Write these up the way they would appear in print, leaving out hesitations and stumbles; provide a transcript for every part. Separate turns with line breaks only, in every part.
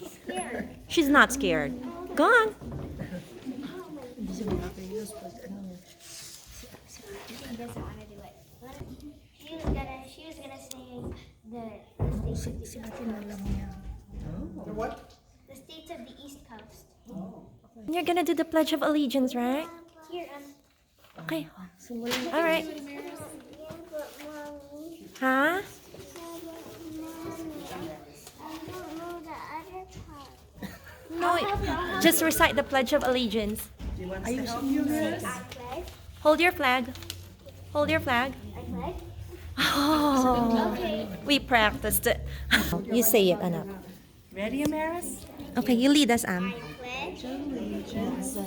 She's scared.
She's not scared. Go on.
She doesn't want to do it. She was gonna say the states of the states of the East Coast.
You're gonna do the Pledge of Allegiance, right?
Here,
Okay. All right. Huh? No, just recite the Pledge of Allegiance.
I pledge.
Hold your flag. Hold your flag.
I pledge.
Oh,
Okay.
we practiced it. You say it, anak.
Ready, Amaris?
Okay, you lead us,
I pledge
Allegiance to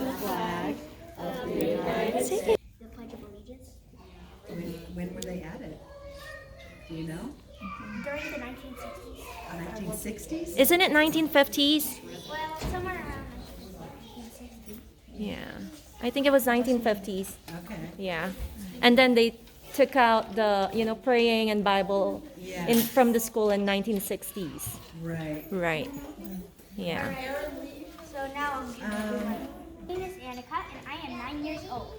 the flag of the United States.
the Pledge of Allegiance
When were they added? Do you know?
during the 1960s.
1960s?
Isn't it 1950s?
Well, somewhere around 1960.
Yeah, I think it was 1950s.
Okay.
Yeah, and then they took out the praying and Bible in
Yes.
from the school in 1960s.
Right.
Right. Yeah.
So now my name is Annika and I am 9 years old.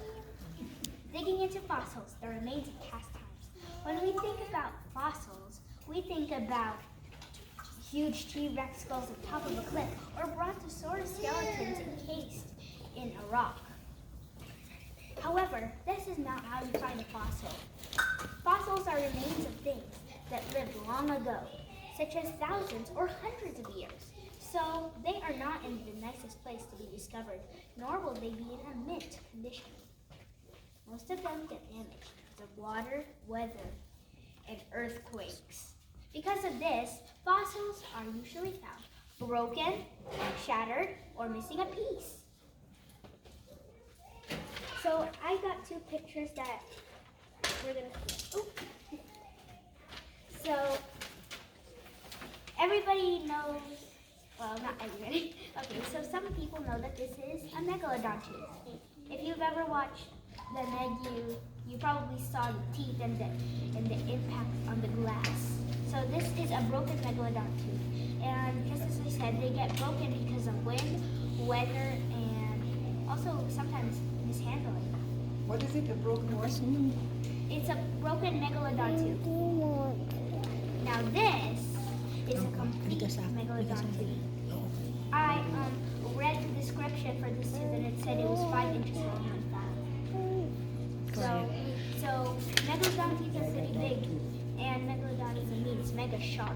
Digging into fossils, the remains of past times. When we think about fossils, we think about huge T-Rex skulls at the top of a cliff or Brontosaurus skeletons encased in a rock. However, this is not how you find a fossil. Fossils are remains of things that lived long ago, such as thousands or hundreds of years. So they are not in the nicest place to be discovered, nor will they be in a mint condition. Most of them get damaged because of water, weather, and earthquakes. Because of this, fossils are usually found broken, shattered, or missing a piece. So I got two pictures that we're gonna see. So everybody knows, well, not everybody. Okay, so some people know that this is a megalodon tooth. If you've ever watched the Meg, you probably saw the teeth and the impact on the glass. So this is a broken megalodon tooth, and just as I said, they get broken because of wind, weather, and also sometimes mishandling.
What is it? A broken horse?
It's a broken megalodon tooth. Now this is a complete megalodon tooth. I read the description for this tooth and it said it was 5 inches long and 5. So megalodon teeth are pretty big, and megalodon doesn't mean it's mega shark.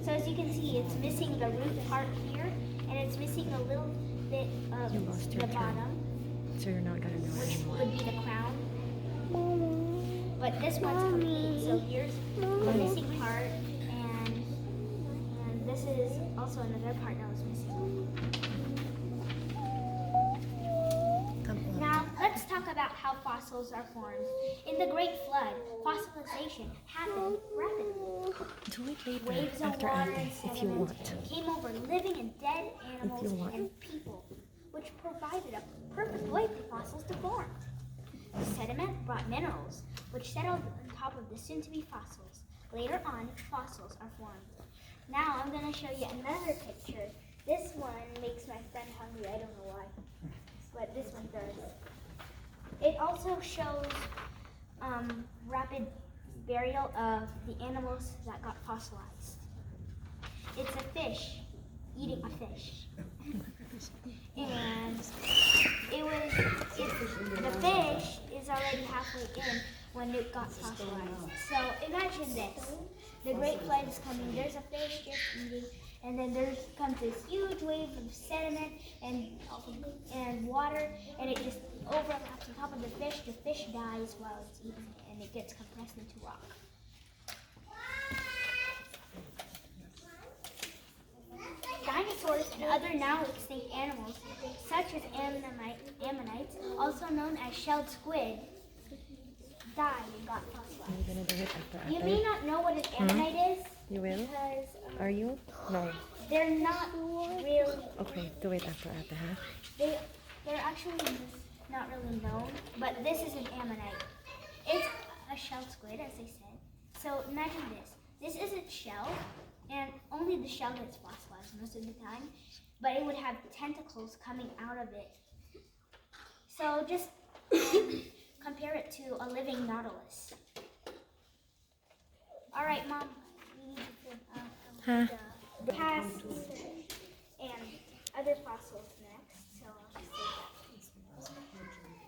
So as you can see, it's missing the root part here, and it's missing a little bit of the bottom,
So you're not gonna know
which
anymore.
would be the crown. But this one's complete, so here's the missing part, and this is also another part that was missing. Now, let's talk about how fossils are formed. In the Great Flood, fossilization happened rapidly.
Do it later,
Waves of
after
water
Ate,
and
if you
sediment
want.
came over living and dead animals
want.
and people, which provided a perfect way for fossils to form. The sediment brought minerals, which settled on top of the soon-to-be fossils. Later on, fossils are formed. Now I'm going to show you another picture. This one makes my friend hungry. I don't know why, but this one does. It also shows rapid burial of the animals that got fossilized. It's a fish eating a fish. And the fish is already halfway in when it got fossilized. So imagine this. The Great Flood is coming. There's a fish just eating, and then there comes this huge wave of sediment and water, and it just overlaps on top of the fish. The fish dies while it's eating it, and it gets compressed into rock. Dinosaurs and other now extinct animals, such as ammonites, also known as shelled squid, died and got fossilized.
You're gonna do it after
You
Ate?
may not know what an ammonite is
You will?
because
Are you? No.
they're not really,
Okay, do it after Ate, huh?
they're actually not really known, but this is an ammonite. It's a shelled squid, as I said. So imagine this. This is its shell, and only the shell that's fossilized most of the time, but it would have tentacles coming out of it. So just compare it to a living nautilus. All right, Mom, we need to
Huh?
the past and other fossils next. So I'll just say that.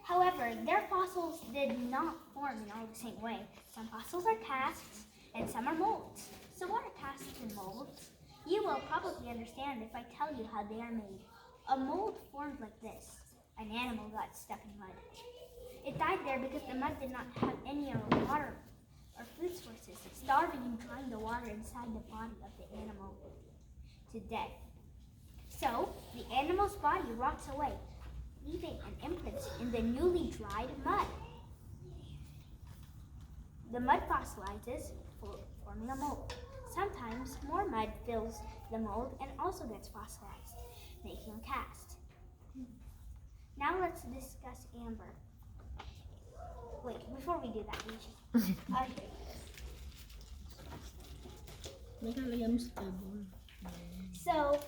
However, their fossils did not form in all the same way. Some fossils are casts and some are molds. So what are casts and molds? You will probably understand if I tell you how they are made. A mold formed like this. An animal got stuck in mud. It died there because the mud did not have any water or food sources, starving and drying the water inside the body of the animal to death. So the animal's body rots away, leaving an imprint in the newly dried mud. The mud fossilizes, forming a mold. Sometimes more mud fills the mold and also gets fossilized, making a cast. Now let's discuss amber. Wait, before we do that, I'll show you this. So,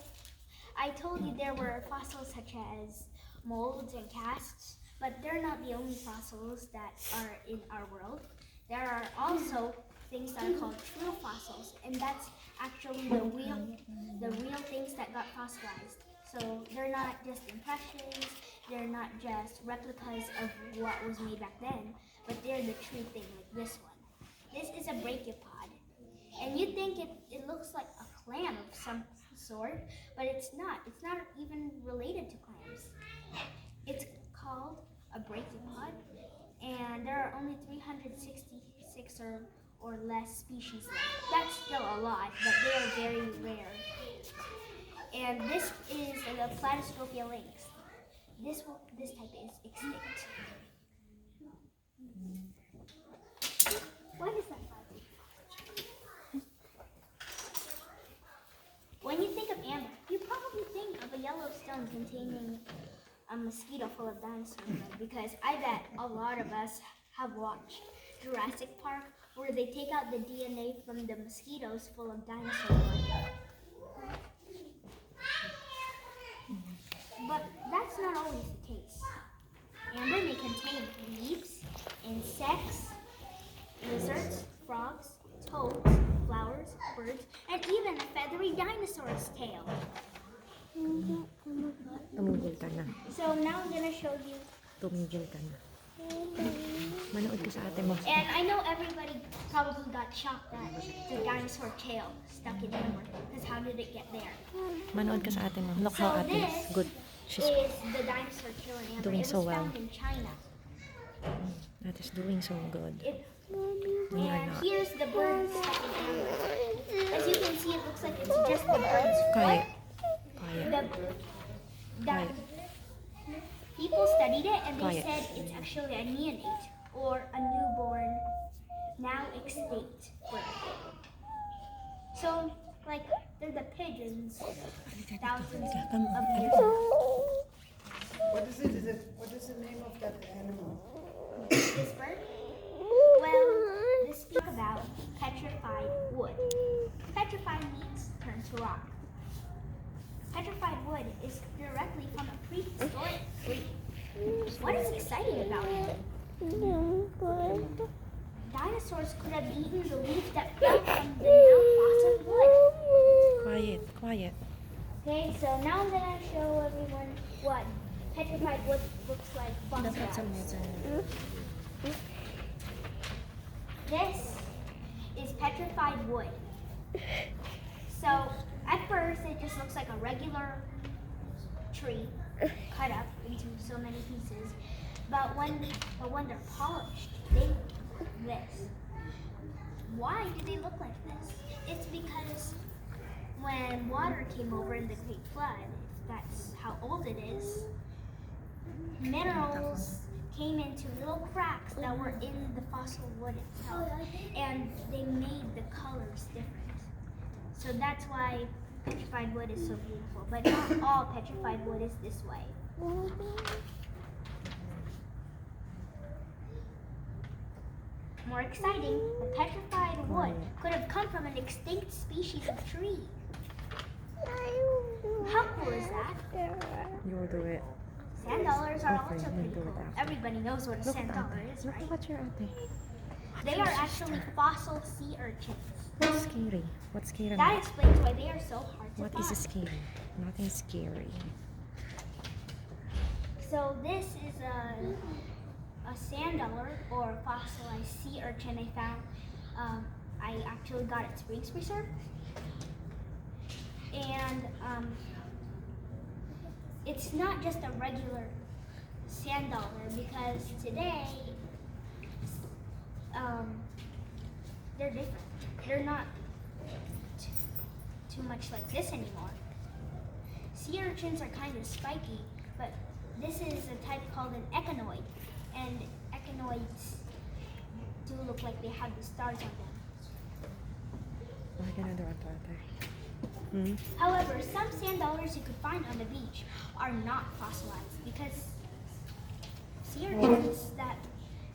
I told you there were fossils such as molds and casts, but they're not the only fossils that are in our world. There are also things that are called true fossils, and that's actually the real things that got fossilized. So they're not just impressions, they're not just replicas of what was made back then, but they're the true thing, like this one. This is a brachiopod, and you'd think it looks like a clam of some sort, but it's not. It's not even related to clams. It's called a brachiopod, and there are only 366 or less species left. That's still a lot, but they are very rare. And this is the Platystrophia lynx. This type is extinct. What is that? When you think of amber, you probably think of a yellow stone containing a mosquito full of dinosaur blood, because I bet a lot of us have watched Jurassic Park, where they take out the DNA from the mosquitoes full of dinosaur blood. But that's not always the case. Amber may contain leaves, insects, lizards, frogs, toads, flowers, birds, and even a feathery dinosaur's tail.
Tumigil ka na.
So now I'm going to show you.
Tumigil ka na. Manood ka sa ate mo.
And I know everybody probably got shocked that the dinosaur tail stuck in amber, because how did it get there?
Manood ka sa ate mo. Look
So
how ate
this
is good. She's
is the dinosaur tail in amber.
doing
It was
so well.
found in China.
that is doing so good.
And
not.
here's the bird stuck in amber. As you can see, it looks like it's just the bird's
Quiet.
foot.
Quiet.
The people studied it and they
Quiet.
said it's actually a neonate, or a newborn, now extinct bird. So, like, they're the pigeons thousands of years ago.
What is it? What is the name of that animal?
This bird? Well, this speaks about petrified wood. Petrified means turned to rock. Petrified wood is directly from a prehistoric tree. What is exciting about it? Dinosaurs could have eaten the leaves that fell from the now fossil wood.
Quiet. Quiet.
Okay, so now I'm gonna show everyone what petrified wood looks like fossilized. This is petrified wood. So at first it just looks like a regular tree cut up into so many pieces. But when they're polished, they look like this. Why do they look like this? It's because when water came over in the Great Flood, that's how old it is, minerals came into little cracks that were in the fossil wood itself, and they made the colors different. So that's why petrified wood is so beautiful, but not all petrified wood is this way. More exciting, the petrified wood could have come from an extinct species of tree. How cool is that?
You'll do it.
Sand dollars are
Okay,
also
you
pretty
do it
cool.
after.
Everybody knows what a
Look
sand
at
dollar
ate.
is,
Look
right?
at your ate.
They are actually fossil sea urchins.
What's scary? What's scary?
That explains why they are so hard to
What
find.
is scary? Nothing scary.
So this is a sand dollar or fossilized sea urchin I found. I actually got at Springs Preserve. And it's not just a regular sand dollar because today they're different. They're not too much like this anymore. Sea urchins are kind of spiky, but this is a type called an echinoid, and echinoids do look like they have the stars on them.
What are you gonna do after ate?
However, some sand dollars you could find on the beach are not fossilized because sea urchins that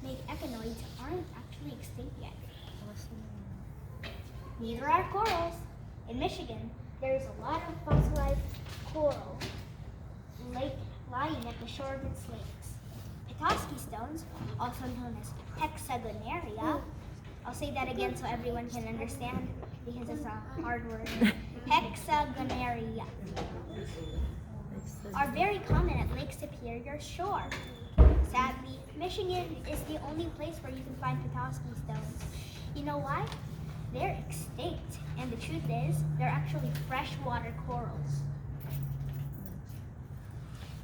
make echinoids aren't actually extinct yet. Neither are corals. In Michigan, there's a lot of fossilized coral lying at the shore of its lakes. Petoskey stones, also known as hexagonaria, I'll say that again so everyone can understand because it's a hard word. Hexagonaria are very common at Lake Superior shore. Sadly, Michigan is the only place where you can find Petoskey stones. You know why? They're extinct, and the truth is, they're actually freshwater corals.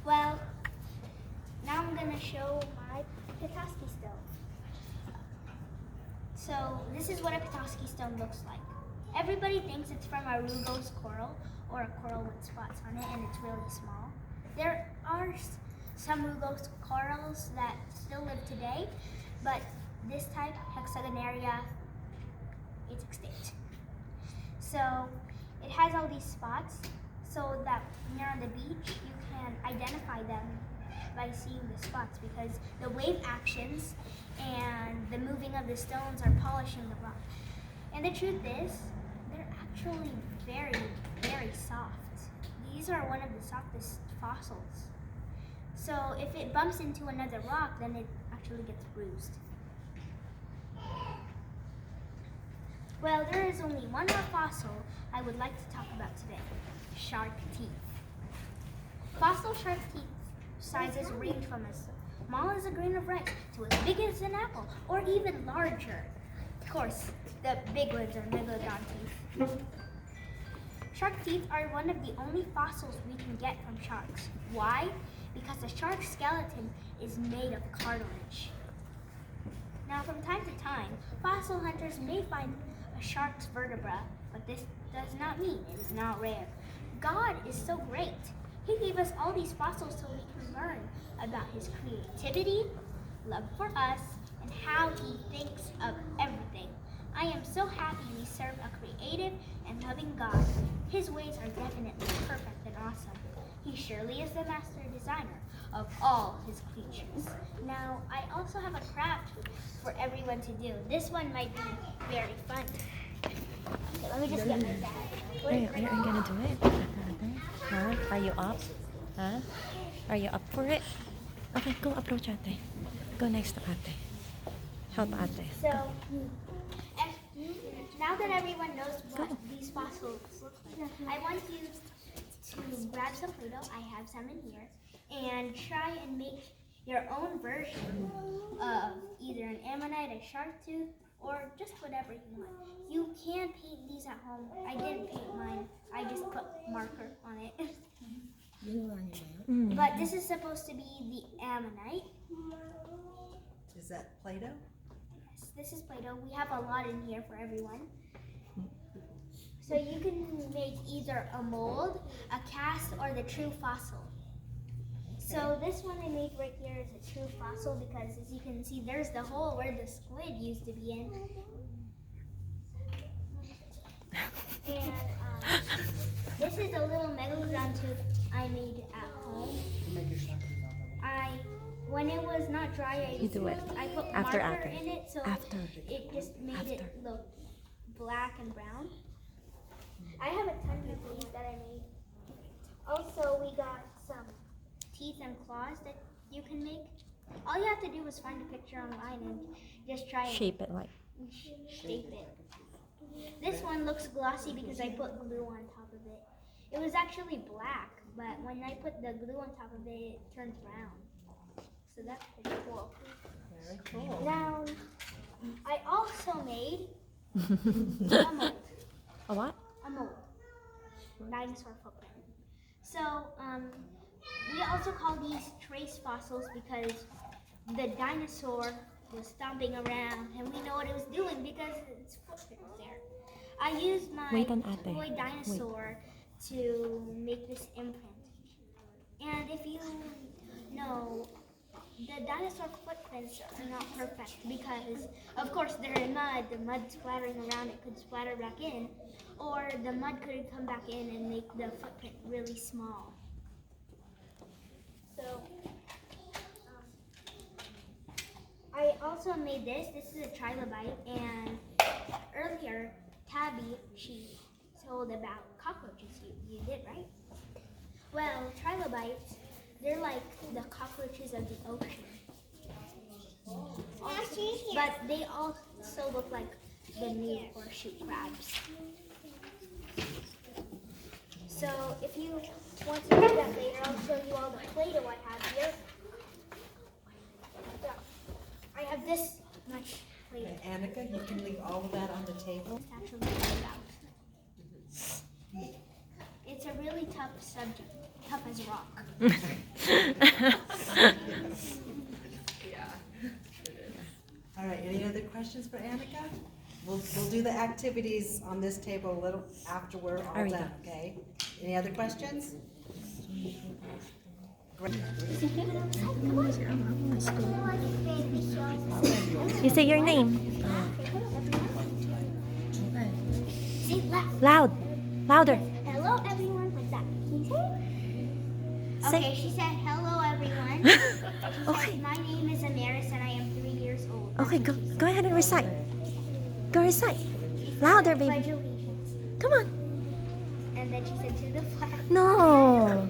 Well, now I'm going to show my Petoskey stone. So, this is what a Petoskey stone looks like. Everybody thinks it's from a rugose coral, or a coral with spots on it, and it's really small. There are some rugose corals that still live today, but this type, Hexagonaria, it's extinct. So it has all these spots so that when you're on the beach, you can identify them by seeing the spots because the wave actions and the moving of the stones are polishing the rock. And the truth is, they're actually very, very soft. These are one of the softest fossils. So if it bumps into another rock, then it actually gets bruised. Well, there is only one more fossil I would like to talk about today, shark teeth. Fossil shark teeth sizes range from as small as a grain of rice to as big as an apple, or even larger. Of course, the big ones are megalodon teeth. Shark teeth are one of the only fossils we can get from sharks. Why? Because the shark skeleton is made of cartilage. Now, from time to time, fossil hunters may find a shark's vertebra, but this does not mean it is not rare. God is so great. He gave us all these fossils so we can learn about his creativity, love for us, and how he thinks of everything. I am so happy we serve a creative and loving God. His ways are definitely perfect and awesome. He surely is the master designer of all his creatures. Now, I also have a craft for everyone to do. This one might be very fun. Okay, let me just get my bag.
Are you gonna do it? Ate? Huh? Are you up? Huh? Are you up for it? Okay, go approach ate. Go next to ate. Help ate.
So, now that everyone knows what these fossils look like, I want you to grab some Pluto, I have some in here, and try and make your own version of either an ammonite, a shark tooth, or just whatever you want. You can paint these at home. I didn't paint mine. I just put marker on it. But this is supposed to be the ammonite.
Is that Play-Doh?
Yes, this is Play-Doh. We have a lot in here for everyone. So you can make either a mold, a cast, or the true fossil. So this one I made right here is a true fossil because as you can see, there's the hole where the squid used to be in. And this is a little megalodon tooth I made at home. When it was not dry,
You do it.
I put
After
marker
after.
in it, so
After.
it just made
After.
it look black and brown. I have a ton of these that I made. teeth and claws that you can make. All you have to do is find a picture online and just try and
Shape it like.
shape it. This one looks glossy because I put glue on top of it. It was actually black, but when I put the glue on top of it, it turns brown. So that's pretty cool.
Very cool.
Now, I also made a mold.
A what?
A mold. Dinosaur footprint. So, we also call these trace fossils because the dinosaur was stomping around and we know what it was doing because its footprint was there. I used my
Wait on ate.
toy dinosaur to make this imprint. And if you know, the dinosaur footprints are not perfect because, of course, they're in mud. The mud splattering around it could splatter back in, or the mud could come back in and make the footprint really small. So, I also made this. This is a trilobite, and earlier, Tabby, she told about cockroaches. You did, right? Well, trilobites, they're like the cockroaches of the ocean. But they also look like the new horseshoe crabs. So if you want to do that later, I'll show you all the Play-Doh I have here. So, I have this much Play-Doh.
And Annika, you can leave all of that on the table.
It's actually made out. It's a really tough subject, tough as rock.
All right, any other questions for Annika? We'll do the activities on this table a little after we're all
Are we
done,
done?
okay? Any other questions? Great.
You say your name.
Say loud.
Loud. Louder.
Hello everyone, what's that? Can you say it?
Say-
Okay, she said hello everyone. She
Okay.
said, my name is Amaris and I am 3 years old.
Okay, go ahead and recite. Go recite. Louder, baby.
Pledge allegiance.
Come on.
And then she said to the flag.
No.